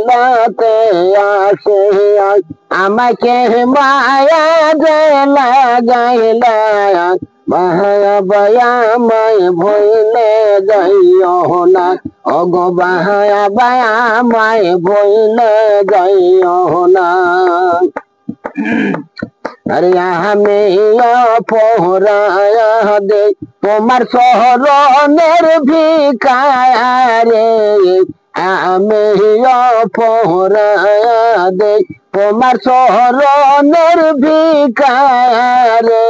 লাতে আসে আমাকে মায়া যে লাগাইলা মায়া বায়ামায় ভইলে যাইও না অগো বায়া বায়ামায় ভইলে যাইও না আরে আমি অপরায়া দে তোমার শহরনের ভিকারে আমি অপরায়া দে তোমার শহরনের ভিকারে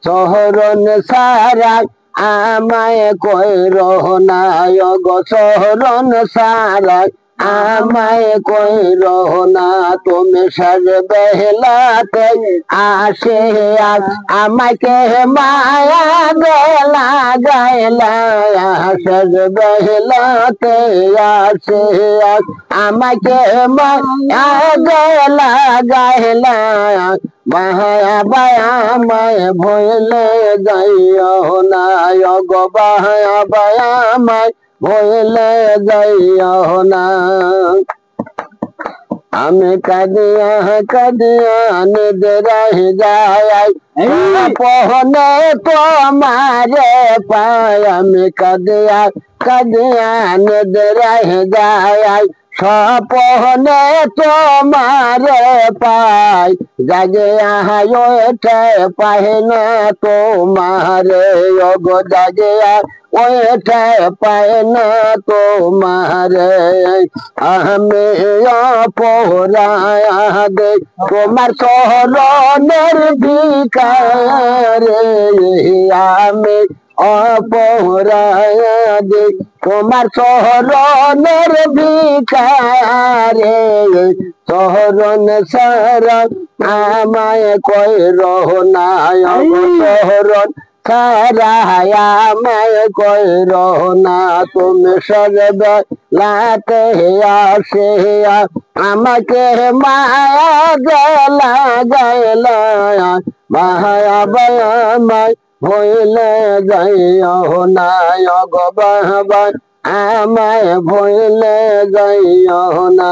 শহরন সারা আমায় কইর না গো শহরন সারা আমায় কইর না তুমি সাজ বেহলাতে আসে আমাকে মায়া গেলা গাইলা সাজ বেহলাতে আসে আমাকে মায়া গেলা গাইলা মায়া বায়ামায় ভইলে যাইও না গো বায়া বায়ামায় ভইলে যাইও না আমি কাদিয়া কাদিয়া নিদ্রাহ যাই পহনে তোমারে পাই আমি কাদিয়া কাদিয়া নিদ্রাহ যাই সপনে তোমারে পাই জাগে ওঠে পাই না তোমারে গো জাগে ওঠে পাই না তোমারে আমি অপরায়া দে তোমার শহরনের ভিকারে আমি অপরায়া দে তোমার শহরনের ভিকারে শহরন সারা আমায় কইর না শহরন সারা আমায় কইর না তুমি সজবে লাতে আসে আমাকে মায়া গেলা গাইলা মায়া বায়ামায় ভইলে যাইও না গো বাবা আমায় ভইলে যাইও না।